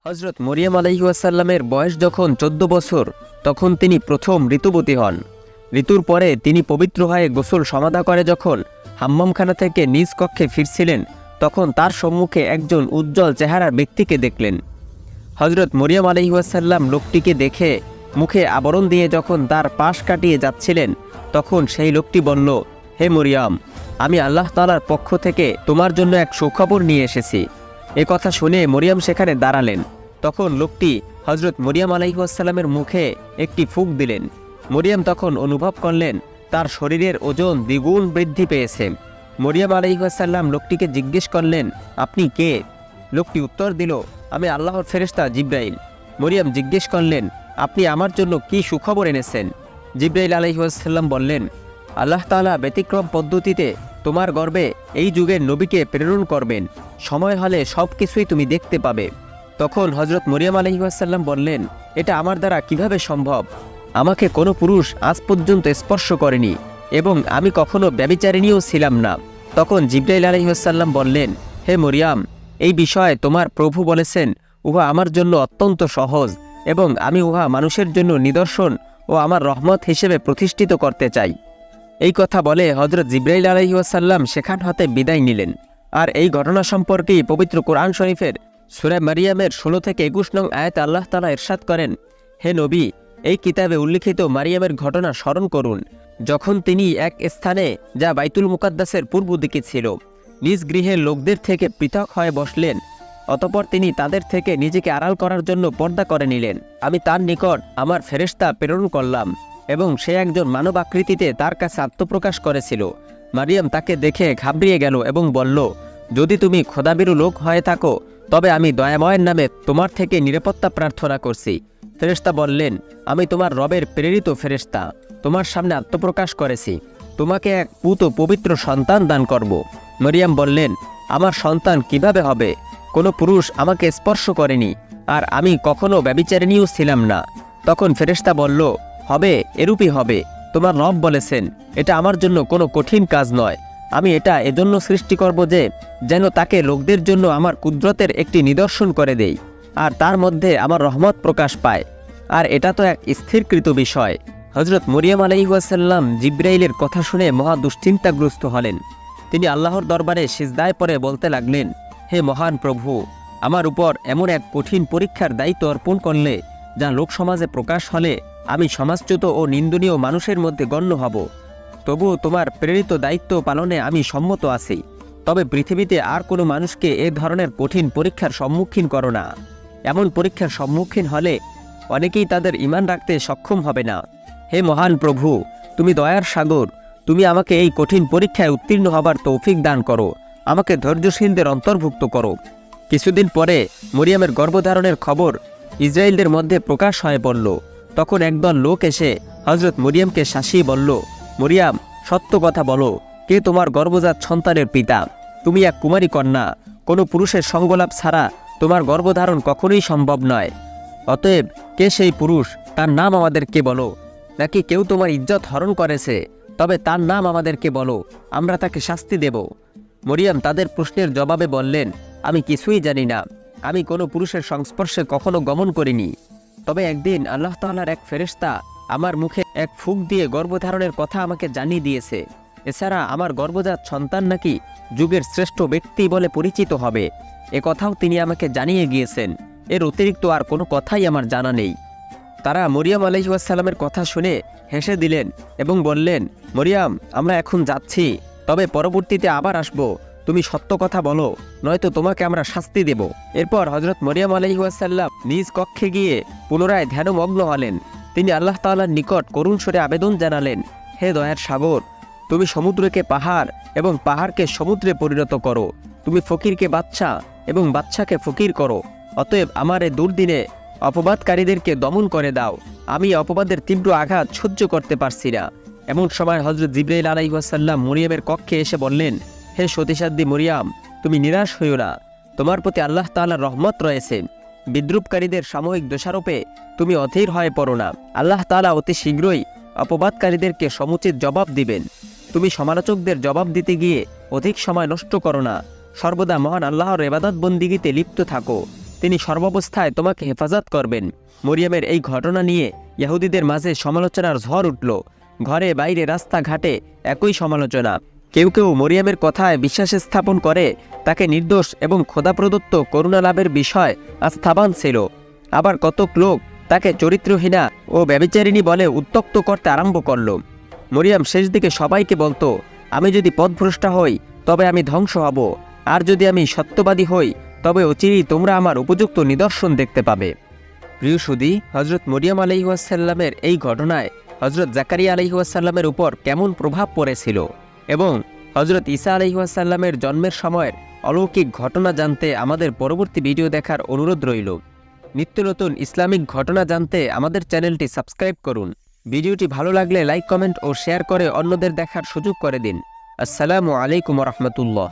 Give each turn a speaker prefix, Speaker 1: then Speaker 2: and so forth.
Speaker 1: হযরত মরিয়ম আলাইহিসসালামের বয়স যখন ১৪ বছর তখন তিনি প্রথম ঋতুবতী হন। ঋতুর পরে তিনি পবিত্র হয়ে গোসল সমাধা করে যখন হাম্মামখানা থেকে নিজ কক্ষে ফিরছিলেন তখন তার সম্মুখে একজন উজ্জ্বল চেহারার ব্যক্তিকে দেখলেন। হযরত মরিয়ম আলাইহিসসালাম লোকটিকে দেখে মুখে আবরণ দিয়ে যখন তার পাশ কাটিয়ে যাচ্ছিলেন তখন সেই লোকটি বলল, হে মরিয়ম, আমি আল্লাহ তাআলার পক্ষ থেকে তোমার জন্য এক সুখবর নিয়ে এসেছি। এ কথা শুনে মরিয়ম সেখানে দাঁড়ালেন। তখন লোকটি হযরত মরিয়ম আলাইহিসসালামের মুখে একটি ফুঁক দিলেন। মরিয়ম তখন অনুভব করলেন তার শরীরের ওজন দ্বিগুণ বৃদ্ধি পেয়েছে। মরিয়ম আলাইহিসসালাম লোকটিকে জিজ্ঞেস করলেন, আপনি কে? লোকটি উত্তর দিল, আমি আল্লাহর ফেরেশতা জিবরাইল। মরিয়ম জিজ্ঞেস করলেন, আপনি আমার জন্য কি সুখবর এনেছেন? জিবরাইল আলাইহিসসালাম বললেন, আল্লাহ তাআলা ব্যতিক্রম পদ্ধতিতে তোমার গর্ভে এই যুগের নবীকে প্রেরণ করবেন। সময় হলে সব কিছুই তুমি দেখতে পাবে। তখন হযরত মরিয়ম আলাইহিসসালাম বললেন, এটা আমার দ্বারা কিভাবে সম্ভব? আমাকে কোনো পুরুষ আজ পর্যন্ত স্পর্শ করেনি এবং আমি কখনো ব্যভিচারিণীও ছিলাম না। তখন জিবরাইল আলাইহিসসালাম বললেন, হে মরিয়ম, এই বিষয়ে তোমার প্রভু বলেছেন উহা আমার জন্য অত্যন্ত সহজ এবং আমি উহা মানুষের জন্য নিদর্শন ও আমার রহমত হিসেবে প্রতিষ্ঠিত করতে চাই। এই কথা বলে হযরত জিবরাইল আলাইহিসসালাম সেখান হতে বিদায় নিলেন। আর এই ঘটনা সম্পর্কেই পবিত্র কোরআন শরীফের সূরা মারিয়ামের ১৬ থেকে ২১ নং আয়াতে আল্লাহ তাআলা ইরশাদ করেন, হে নবী, এই কিতাবে উল্লিখিত মারিয়ামের ঘটনা স্মরণ করুন যখন তিনি এক স্থানে যা বাইতুল মুকাদ্দাসের পূর্ব দিকে ছিল নিজ গৃহের লোকদের থেকে পৃথক হয়ে বসলেন। অতঃপর তিনি তাদের থেকে নিজেকে আড়াল করার জন্য পর্দা করে নিলেন। আমি তার নিকট আমার ফেরেশতা প্রেরণ করলাম এবং সে একজন মানব আকৃতিতে তার কাছে আত্মপ্রকাশ করেছিল। মারিয়াম তাকে দেখে ঘাবড়িয়ে গেল এবং বলল, যদি তুমি খোদাভীরু লোক হয়ে থাকো তবে আমি দয়াময়ের নামে তোমার থেকে নিরাপত্তা প্রার্থনা করছি। ফেরেশতা বললেন, আমি তোমার রবের প্রেরিত ফেরেশতা, তোমার সামনে আত্মপ্রকাশ করেছি। তোমাকে এক পুত পবিত্র সন্তান দান করব। মারিয়াম বললেন, আমার সন্তান কিভাবে হবে? কোনো পুরুষ আমাকে স্পর্শ করেনি আর আমি কখনো ব্যভিচারিণীও ছিলাম না। তখন ফেরেশতা বলল, হবে, এরূপই হবে। তোমার রব বলেছেন এটা আমার জন্য কোনো কঠিন কাজ নয়। আমি এটা এজন্য সৃষ্টি করব যে যেন তাকে লোকদের জন্য আমার কুদরতের একটি নিদর্শন করে দেই আর তার মধ্যে আমার রহমত প্রকাশ পায়। আর এটা তো এক স্থিরকৃত বিষয়। হযরত মরিয়ম আলাইহিসসালাম জিবরাইলের কথা শুনে মহা দুশ্চিন্তাগ্রস্ত হলেন। তিনি আল্লাহর দরবারে সিজদায় পড়ে বলতে লাগলেন, হে মহান প্রভু, আমার উপর এমন এক কঠিন পরীক্ষার দায়িত্ব অর্পণ করলে যা লোক সমাজে প্রকাশ হলে আমি সমাজচ্যুত ও নিন্দনীয় মানুষের মধ্যে গণ্য হব। তবুও তোমার প্রেরিত দায়িত্ব পালনে আমি সম্মত আছি। তবে পৃথিবীতে আর কোনো মানুষকে এ ধরনের কঠিন পরীক্ষার সম্মুখীন করো না। এমন পরীক্ষার সম্মুখীন হলে অনেকেই তাদের ঈমান রাখতে সক্ষম হবে না। হে মহান প্রভু, তুমি দয়ার সাগর, তুমি আমাকে এই কঠিন পরীক্ষায় উত্তীর্ণ হবার তৌফিক দান করো, আমাকে ধৈর্যশীলদের অন্তর্ভুক্ত করো। কিছুদিন পরে মরিয়মের গর্ভধারণের খবর ইসরায়েলদের মধ্যে প্রকাশ হয়ে পড়ল। তখন একদল লোক এসে হযরত মরিয়মকে শাসিয়ে বলল, মরিয়ম, সত্য কথা বলো, কে তোমার গর্ভজাত সন্তানের পিতা? তুমি এক কুমারী কন্যা, কোনো পুরুষের সঙ্গলাভ ছাড়া তোমার গর্ভধারণ কখনোই সম্ভব নয়। অতএব কে সেই পুরুষ, তার নাম আমাদেরকে বলো। নাকি কেউ তোমার ইজ্জত হরণ করেছে? তবে তার নাম আমাদেরকে বলো, আমরা তাকে শাস্তি দেব। মরিয়ম তাদের প্রশ্নের জবাবে বললেন, আমি কিছুই জানি না। আমি কোনো পুরুষের সংস্পর্শে কখনো গমন করিনি। তবে একদিন আল্লাহ তাআলার এক ফেরেশতা আমার মুখে এক ফুঁক দিয়ে গর্ভধারণের কথা আমাকে জানিয়ে দিয়েছে। এছাড়া আমার গর্ভজাত সন্তান নাকি যুগের শ্রেষ্ঠ ব্যক্তি বলে পরিচিত হবে, এ কথাও তিনি আমাকে জানিয়ে গিয়েছেন। এর অতিরিক্ত আর কোনো কথাই আমার জানা নেই। তারা মরিয়ম আলাইহিসসালামের কথা শুনে হেসে দিলেন এবং বললেন, মরিয়ম, আমরা এখন যাচ্ছি, তবে পরবর্তীতে আবার আসব। তুমি সত্য কথা বলো, নয়তো তোমাকে আমরা শাস্তি দেব। এরপর হযরত মরিয়ম আলাইহিসসালাম নিজ কক্ষে গিয়ে পুনরায় ধ্যানমগ্ন হলেন। তিনি আল্লাহ তাআলার নিকট করুণ স্বরে আবেদন জানালেন, হে দয়ার সাগর, তুমি সমুদ্রকে পাহাড় এবং পাহাড়কে সমুদ্রে পরিণত করো। তুমি ফকিরকে বাদশা এবং বাদশাকে ফকির করো। অতএব আমার এ দুর্দিনে অপবাদকারীদেরকে দমন করে দাও। আমি অপবাদের তীব্র আঘাত সহ্য করতে পারছি না। এমন সময় হযরত জিবরাইল আলাইহিসসালাম মরিয়মের কক্ষে এসে বললেন, হে সতীসাধ্বী মরিয়ম, তুমি নিরাশ হইও না। তোমার প্রতি আল্লাহ তাআলার রহমত রয়েছে। বিদ্রুপকারীদের সাময়িক দোষারোপে তুমি অধীর হয়ে পড়ো না। আল্লাহ তাআলা অতি শীঘ্রই অপবাদকারীদেরকে সমুচিত জবাব দিবেন। তুমি সমালোচকদের জবাব দিতে গিয়ে অধিক সময় নষ্ট করো না। সর্বদা মহান আল্লাহর ইবাদত বন্দিগিতে লিপ্ত থাকো। তিনি সর্বাবস্থায় তোমাকে হেফাজত করবেন। মরিয়মের এই ঘটনা নিয়ে ইহুদিদের মাঝে সমালোচনার ঝড় উঠল। ঘরে বাইরে রাস্তাঘাটে একই সমালোচনা। কেউ কেউ মরিয়মের কথায় বিশ্বাস স্থাপন করে তাকে নির্দোষ এবং খোদা প্রদত্ত করুণা লাভের বিষয় আস্থাবান ছিল। আবার কতক লোক তাকে চরিত্রহীনা ও ব্যভিচারিণী বলে উত্ত্যক্ত করতে আরম্ভ করল। মরিয়ম শেষ দিকে সবাইকে বলতো, আমি যদি পথভ্রষ্টা হই তবে আমি ধ্বংস হব, আর যদি আমি সত্যবাদী হই তবে অচিরেই তোমরা আমার উপযুক্ত নিদর্শন দেখতে পাবে। প্রিয় সুধী, হযরত মরিয়ম আলাইহিসসালামের এই ঘটনায় হযরত জাকারিয়া আলাইহিসসালামের উপর কেমন প্রভাব পড়েছিল এবং হযরত ঈসা আলাইহিসসালামের জন্মের সময়ের অলৌকিক ঘটনা জানতে আমাদের পরবর্তী ভিডিও দেখার অনুরোধ রইল। নিত্য নতুন ইসলামিক ঘটনা জানতে আমাদের চ্যানেলটি সাবস্ক্রাইব করুন। ভিডিওটি ভালো লাগলে লাইক, কমেন্ট ও শেয়ার করে অন্যদের দেখার সুযোগ করে দিন। আসসালামু আলাইকুম ওয়া রাহমাতুল্লাহ।